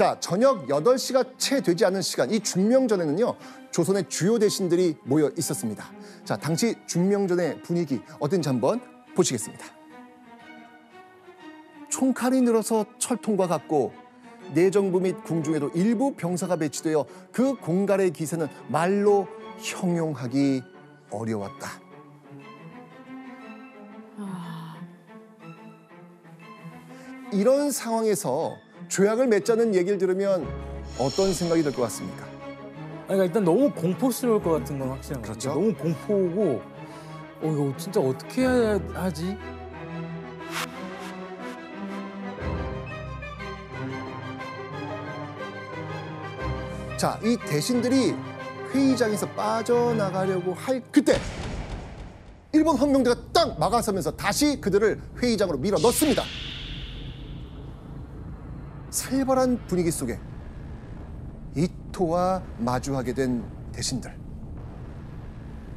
자, 저녁 8시가 채 되지 않은 시간, 이 중명전에는요, 조선의 주요 대신들이 모여 있었습니다. 자, 당시 중명전의 분위기 어떤지 한번 보시겠습니다. 총칼이 늘어서 철통과 같고 내정부 및 궁중에도 일부 병사가 배치되어 그 공갈의 기세는 말로 형용하기 어려웠다. 이런 상황에서 조약을 맺자는 얘기를 들으면 어떤 생각이 들 것 같습니까? 그러니까 일단 너무 공포스러울 것 같은 건 확실한 거죠. 그렇죠. 너무 공포고, 이거 진짜 어떻게 해야 하지? 자, 이 대신들이 회의장에서 빠져나가려고 할 그때 일본 헌병대가 딱 막아서면서 다시 그들을 회의장으로 밀어 넣습니다. 살벌한 분위기 속에 이토와 마주하게 된 대신들.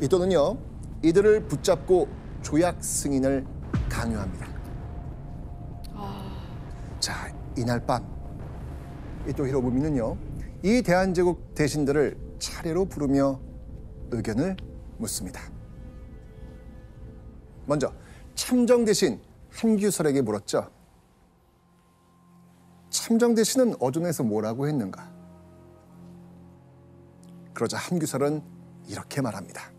이토는요, 이들을 붙잡고 조약 승인을 강요합니다. 자, 이날 밤 이토 히로부미는요, 이 대한제국 대신들을 차례로 부르며 의견을 묻습니다. 먼저 참정 대신 한규설에게 물었죠. 참정 대신은 어존에서 뭐라고 했는가? 그러자 한규설은 이렇게 말합니다.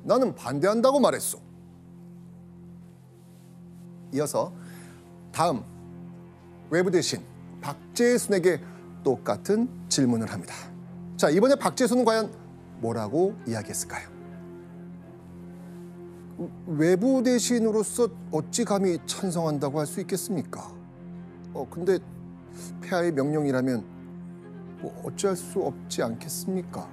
나는 반대한다고 말했소. 이어서 다음 외부 대신 박재순에게 똑같은 질문을 합니다. 자, 이번에 박재순은 과연 뭐라고 이야기했을까요? 외부 대신으로서 어찌 감히 찬성한다고 할 수 있겠습니까? 근데 폐하의 명령이라면 뭐 어찌할 수 없지 않겠습니까?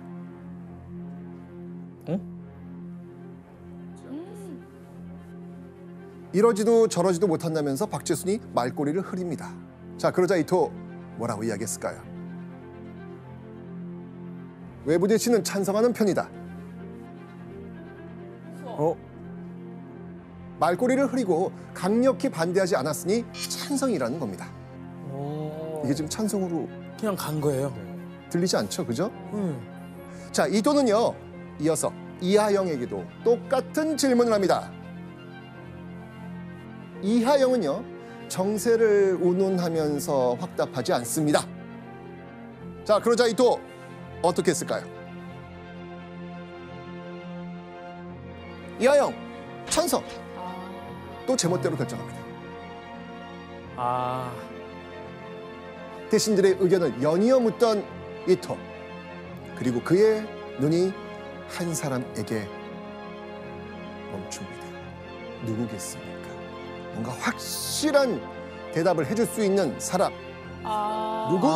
이러지도 저러지도 못한다면서 박재순이 말꼬리를 흐립니다. 자, 그러자 이토 뭐라고 이야기했을까요? 외부 대신은 찬성하는 편이다. 말꼬리를 흐리고 강력히 반대하지 않았으니 찬성이라는 겁니다. 이게 지금 찬성으로 그냥 간 거예요. 들리지 않죠, 그죠? 자, 이토는요, 이어서 이하영에게도 똑같은 질문을 합니다. 이하영은요, 정세를 운운하면서 확답하지 않습니다. 자, 그러자 이토 어떻게 했을까요? 이하영 찬성. 또 제멋대로 결정합니다. 대신들의 의견을 연이어 묻던 이토. 그리고 그의 눈이 한 사람에게 멈춥니다. 누구겠습니까? 뭔가 확실한 대답을 해줄 수 있는 사람. 누구?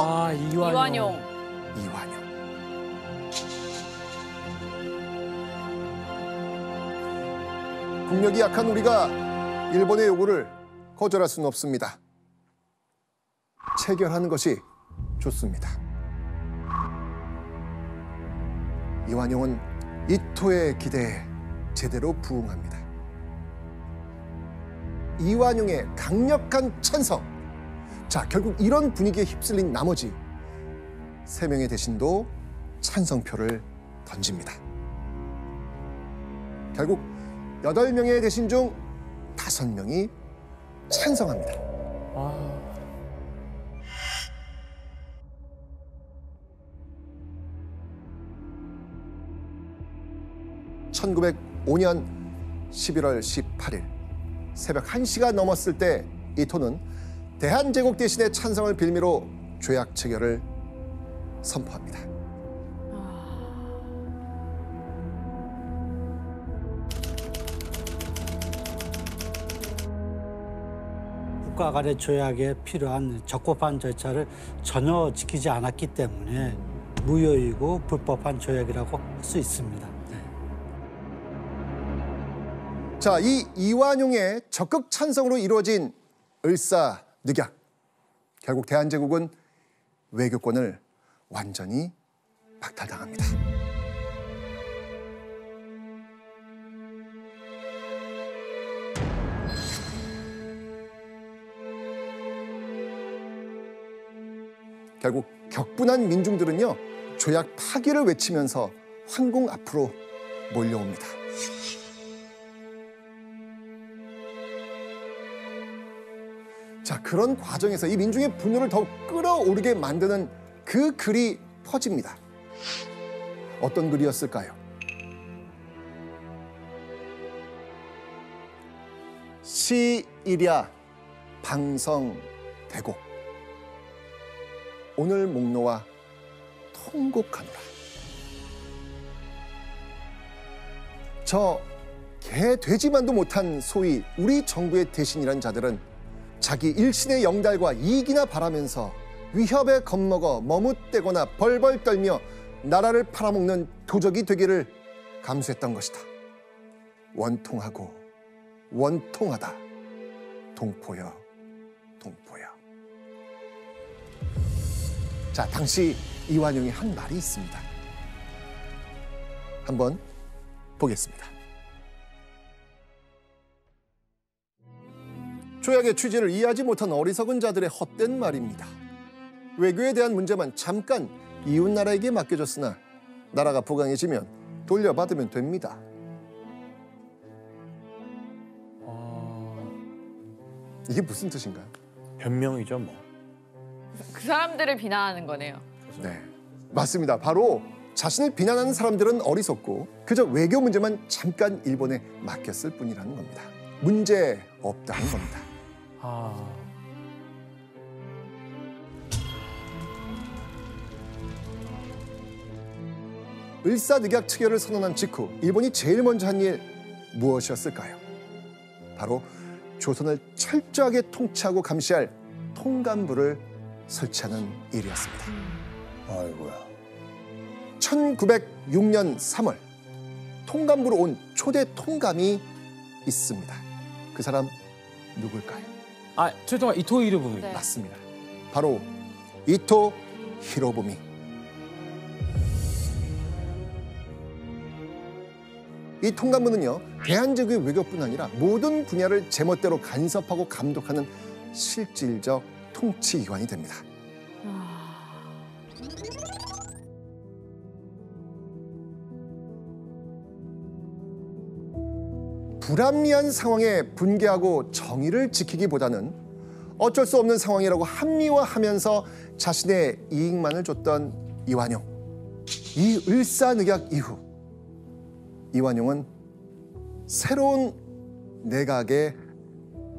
이완용. 이완용. 국력이 약한 우리가 일본의 요구를 거절할 수는 없습니다. 체결하는 것이 좋습니다. 이완용은 이토의 기대에 제대로 부응합니다. 이완용의 강력한 찬성. 자, 결국 이런 분위기에 휩쓸린 나머지 3명의 대신도 찬성표를 던집니다. 결국 8명의 대신 중 5명이 찬성합니다. 1905년 11월 18일 새벽 1시가 넘었을 때 이토는 대한제국 대신의 찬성을 빌미로 조약 체결을 선포합니다. 국가 간의 조약에 필요한 적법한 절차를 전혀 지키지 않았기 때문에 무효이고 불법한 조약이라고 할 수 있습니다. 자, 이 이완용의 적극 찬성으로 이루어진 을사늑약. 결국 대한제국은 외교권을 완전히 박탈당합니다. 결국 격분한 민중들은요, 조약 파기를 외치면서 황궁 앞으로 몰려옵니다. 자, 그런 과정에서 이 민중의 분노를 더욱 끌어오르게 만드는 그 글이 퍼집니다. 어떤 글이었을까요? 시일야 방성대곡 오늘 목노와 통곡하노라. 저 개돼지만도 못한 소위 우리 정부의 대신이란 자들은 자기 일신의 영달과 이익이나 바라면서 위협에 겁먹어 머뭇대거나 벌벌 떨며 나라를 팔아먹는 도적이 되기를 감수했던 것이다. 원통하고 원통하다. 동포여, 동포여. 자, 당시 이완용이 한 말이 있습니다. 한번 보겠습니다. 조약의 취지를 이해하지 못한 어리석은 자들의 헛된 말입니다. 외교에 대한 문제만 잠깐 이웃나라에게 맡겨졌으나 나라가 부강해지면 돌려받으면 됩니다. 이게 무슨 뜻인가요? 변명이죠, 뭐. 그 사람들을 비난하는 거네요. 네, 맞습니다. 바로 자신을 비난하는 사람들은 어리석고 그저 외교 문제만 잠깐 일본에 맡겼을 뿐이라는 겁니다. 문제 없다는 겁니다. 을사늑약 체결을 선언한 직후 일본이 제일 먼저 한 일 무엇이었을까요? 바로 조선을 철저하게 통치하고 감시할 통감부를 설치하는 일이었습니다. 아이고야. 1906년 3월 통감부로 온 초대 통감이 있습니다. 그 사람 누굴까요? 아, 최동아 이토 히로부미. 네. 맞습니다. 바로 이토 히로부미. 이 통감부는요, 대한제국의 외교뿐 아니라 모든 분야를 제멋대로 간섭하고 감독하는 실질적 통치기관이 됩니다. 불합리한 상황에 분개하고 정의를 지키기보다는 어쩔 수 없는 상황이라고 합리화하면서 자신의 이익만을 줬던 이완용. 이 을사늑약 이후 이완용은 새로운 내각의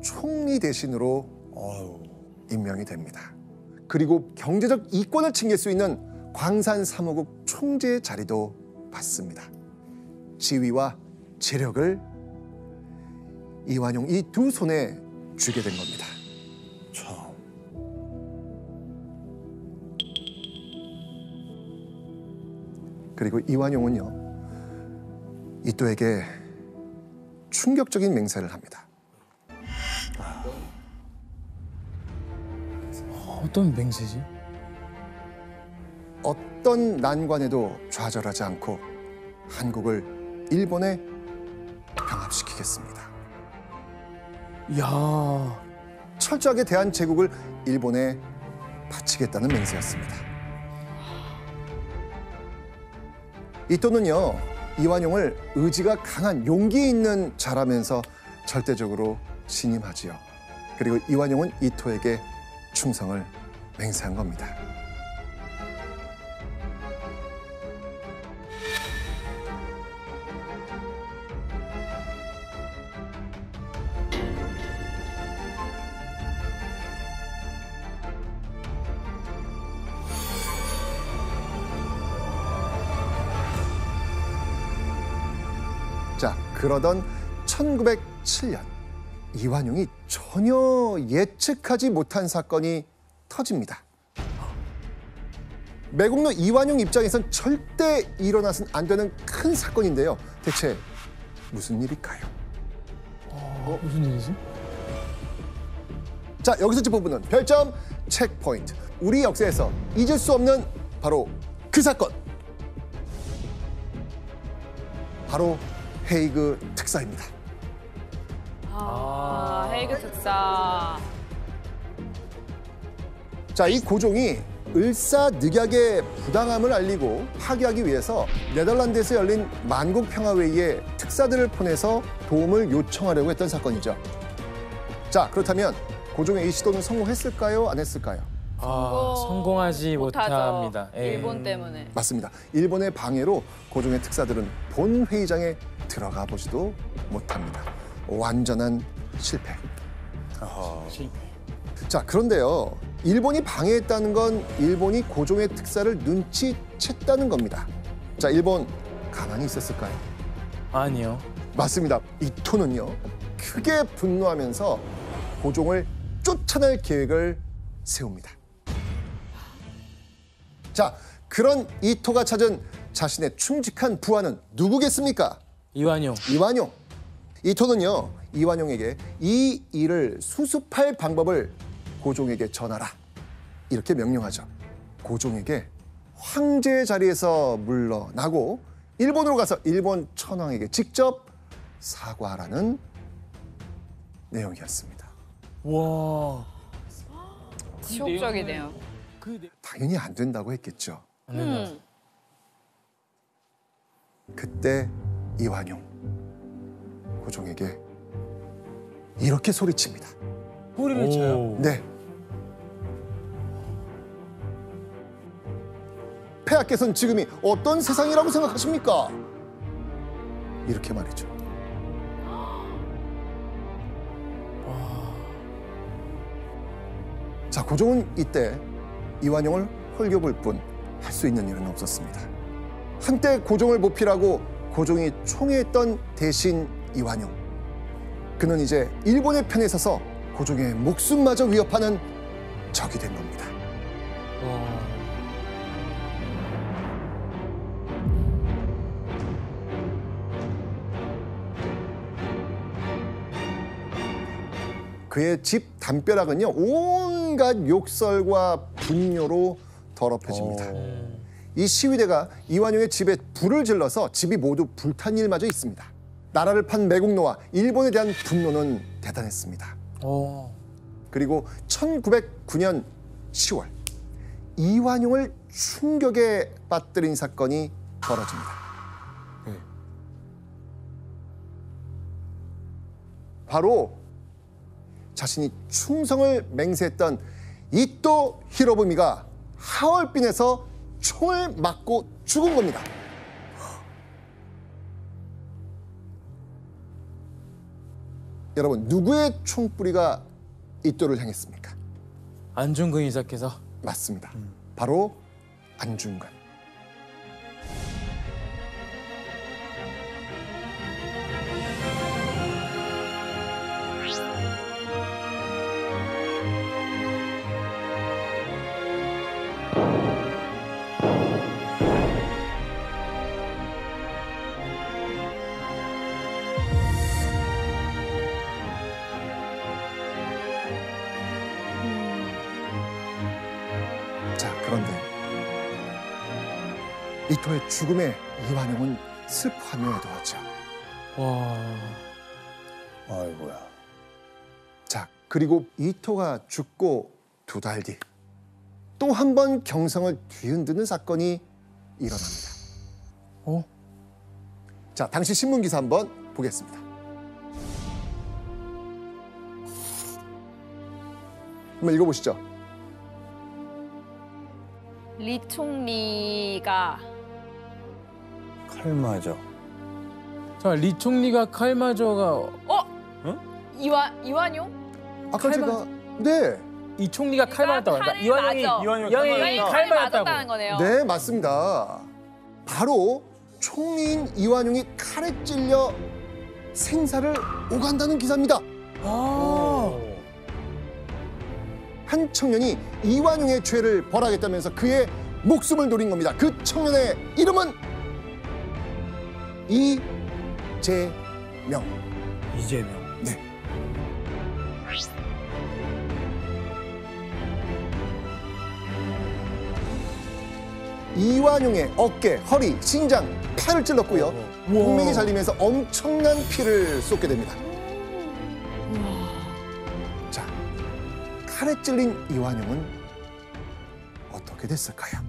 총리 대신으로 임명이 됩니다. 그리고 경제적 이권을 챙길 수 있는 광산사무국 총재 자리도 받습니다. 지위와 재력을 이완용 이 두 손에 쥐게 된 겁니다. 참. 그리고 이완용은요, 이토에게 충격적인 맹세를 합니다. 어떤 맹세지? 어떤 난관에도 좌절하지 않고 한국을 일본에 병합시키겠습니다. 야, 철저하게 대한제국을 일본에 바치겠다는 맹세였습니다. 이토는요, 이완용을 의지가 강한 용기 있는 자라면서 절대적으로 신임하지요. 그리고 이완용은 이토에게 충성을 맹세한 겁니다. 자, 그러던 1907년 이완용이 전혀 예측하지 못한 사건이 터집니다. 매국노 이완용 입장에선 절대 일어나선 안 되는 큰 사건인데요. 대체 무슨 일일까요? 무슨 일이지? 자, 여기서 짚어보는 별점 체크포인트. 우리 역사에서 잊을 수 없는 바로 그 사건. 바로 헤이그 특사입니다. 헤이그 특사. 자, 이 고종이 을사늑약의 부당함을 알리고 파기하기 위해서 네덜란드에서 열린 만국평화회의에 특사들을 보내서 도움을 요청하려고 했던 사건이죠. 자, 그렇다면 고종의 이 시도는 성공했을까요? 안 했을까요? 성공하지 못합니다. 예. 일본 때문에. 맞습니다. 일본의 방해로 고종의 특사들은 본 회의장에 들어가 보지도 못합니다. 완전한 실패. 자, 그런데요. 일본이 방해했다는 건 일본이 고종의 특사를 눈치챘다는 겁니다. 자, 일본 가만히 있었을까요? 아니요. 맞습니다. 이토는요. 크게 분노하면서 고종을 쫓아낼 계획을 세웁니다. 자, 그런 이토가 찾은 자신의 충직한 부하는 누구겠습니까? 이완용. 이완용. 이토는요, 이완용에게 이 일을 수습할 방법을 고종에게 전하라. 이렇게 명령하죠. 고종에게 황제의 자리에서 물러나고 일본으로 가서 일본 천황에게 직접 사과하라는 내용이었습니다. 와. 지옥적이네요. 당연히 안 된다고 했겠죠. 그때 이완용 고종에게 이렇게 소리칩니다. 소리를 쳐요. 네. 폐하께서는 지금이 어떤 세상이라고 생각하십니까? 이렇게 말이죠. 자, 고종은 이때 이완용을 홀겨볼 뿐 할 수 있는 일은 없었습니다. 한때 고종을 모필하고 고종이 총애했던 대신 이완용. 그는 이제 일본의 편에 서서 고종의 목숨마저 위협하는 적이 된 겁니다. 그의 집 담벼락은요, 온갖 욕설과 분뇨로 더럽혀집니다. 이 시위대가 이완용의 집에 불을 질러서 집이 모두 불탄 일마저 있습니다. 나라를 판 매국노와 일본에 대한 분노는 대단했습니다. 그리고 1909년 10월 이완용을 충격에 빠뜨린 사건이 벌어집니다. 바로 자신이 충성을 맹세했던 이토 히로부미가 하얼빈에서 총을 맞고 죽은 겁니다. 여러분, 누구의 총뿌리가 이토를 향했습니까? 안중근이 시작해서. 맞습니다. 바로 안중근. 자, 그런데 이토의 죽음에 이완용은 슬퍼하며 애도하죠. 와. 아이고야. 자, 그리고 이토가 죽고 2달 뒤 또 한 번 경성을 뒤흔드는 사건이 일어납니다. 자, 당시 신문 기사 한번 보겠습니다. 한번 읽어보시죠. 리 총리가 칼 맞아. 자, 리 총리가 칼 맞아가 이완용? 아까 칼 제가 네, 이 총리가 칼 맞았다고 칼을 합니다. 이완용이 맞아. 이완용이 칼 칼을 맞았다는 맞았다고. 거네요. 네, 맞습니다. 바로 총리인 이완용이 칼에 찔려 생사를 오간다는 기사입니다. 한 청년이 이완용의 죄를 벌하겠다면서 그의 목숨을 노린 겁니다. 그 청년의 이름은 이재명. 이재명. 네. 이완용의 어깨, 허리, 신장, 팔을 찔렀고요. 동맥이 잘리면서 엄청난 피를 쏟게 됩니다. 자, 칼에 찔린 이완용은 어떻게 됐을까요?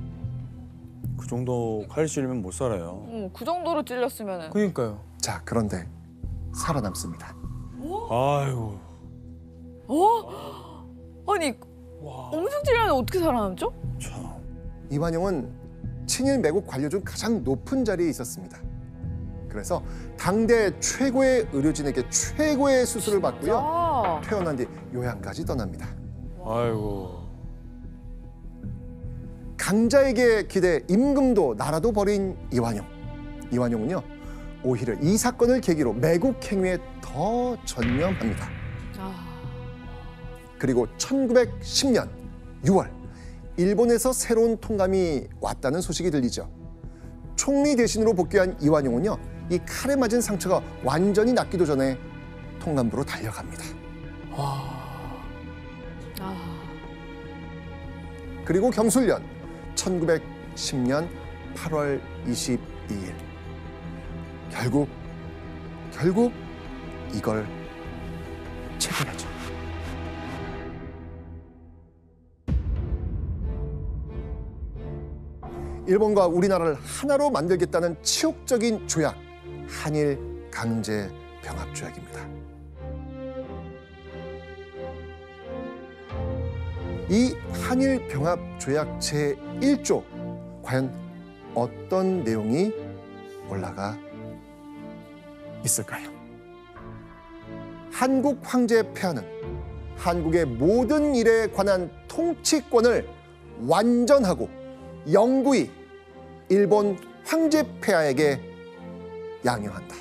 그 정도 칼 찔리면 못 살아요. 그 정도로 찔렸으면은. 그러니까요. 자, 그런데 살아남습니다. 아이고. 아니 엄청 찔렸는데 어떻게 살아남죠? 참. 이완용은 친일 매국 관료 중 가장 높은 자리에 있었습니다. 그래서 당대 최고의 의료진에게 최고의 수술을 받고요. 아, 퇴원한 뒤 요양까지 떠납니다. 아이고. 강자에게 기대 임금도 나라도 버린 이완용. 이완용은요, 오히려 이 사건을 계기로 매국 행위에 더 전념합니다. 그리고 1910년 6월 일본에서 새로운 통감이 왔다는 소식이 들리죠. 총리 대신으로 복귀한 이완용은요, 이 칼에 맞은 상처가 완전히 낫기도 전에 통감부로 달려갑니다. 그리고 경술년 1910년 8월 22일 결국 이걸 체결하죠. 일본과 우리나라를 하나로 만들겠다는 치욕적인 조약, 한일 강제 병합 조약입니다. 이 한일 병합 조약 제1조, 과연 어떤 내용이 올라가 있을까요? 한국 황제 폐하는 한국의 모든 일에 관한 통치권을 완전하고 영구히 일본 황제 폐하에게 양형한다.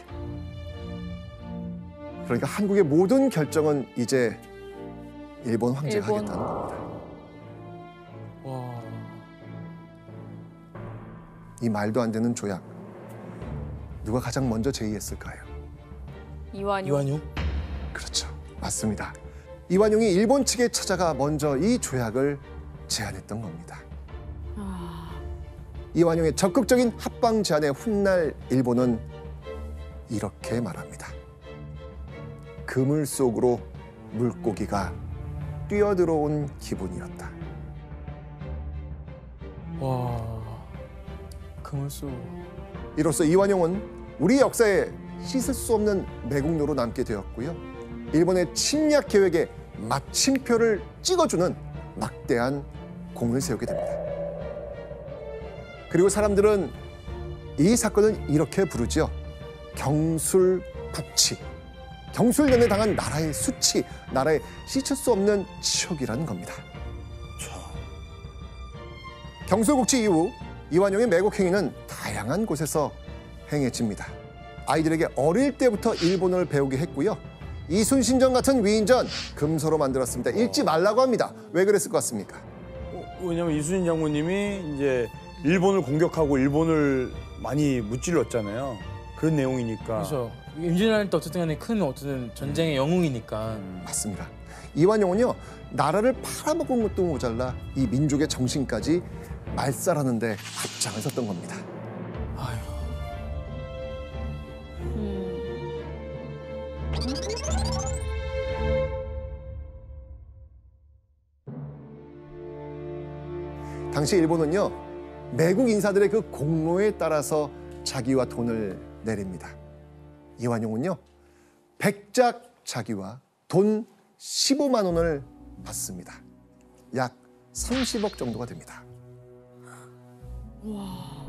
그러니까 한국의 모든 결정은 이제 일본 황제가 하겠다는 겁니다. 와. 이 말도 안 되는 조약, 누가 가장 먼저 제의했을까요? 이완용. 그렇죠, 맞습니다. 이완용이 일본 측에 찾아가 먼저 이 조약을 제안했던 겁니다. 이완용의 적극적인 합방 제안에 훗날 일본은 이렇게 말합니다. 그물 속으로 물고기가 뛰어들어온 기분이었다. 와. 그물소. 이로써 이완용은 우리 역사에 씻을 수 없는 매국노로 남게 되었고요. 일본의 침략 계획에 마침표를 찍어주는 막대한 공을 세우게 됩니다. 그리고 사람들은 이 사건을 이렇게 부르죠. 경술국치. 경술련에 당한 나라의 수치, 나라의 씻을 수 없는 치욕이라는 겁니다. 경술국치 이후 이완용의 매국 행위는 다양한 곳에서 행해집니다. 아이들에게 어릴 때부터 일본어를 배우게 했고요. 이순신전 같은 위인전 금서로 만들었습니다. 읽지 말라고 합니다. 왜 그랬을 것 같습니까? 왜냐면 이순신 장군님이 이제 일본을 공격하고 일본을 많이 무찔렀잖아요. 그런 내용이니까. 그렇죠. 임진왜란 때 어쨌든 간에 큰 어쨌든 전쟁의 영웅이니까. 맞습니다. 이완용은요, 나라를 팔아먹은 것도 모자라 이 민족의 정신까지 말살하는데 앞장을 섰던 겁니다. 아유. 당시 일본은요, 매국 인사들의 그 공로에 따라서 자기와 돈을 내립니다. 이완용은요, 백작 자기와 돈 15만 원을 받습니다. 약 30억 정도가 됩니다. 와.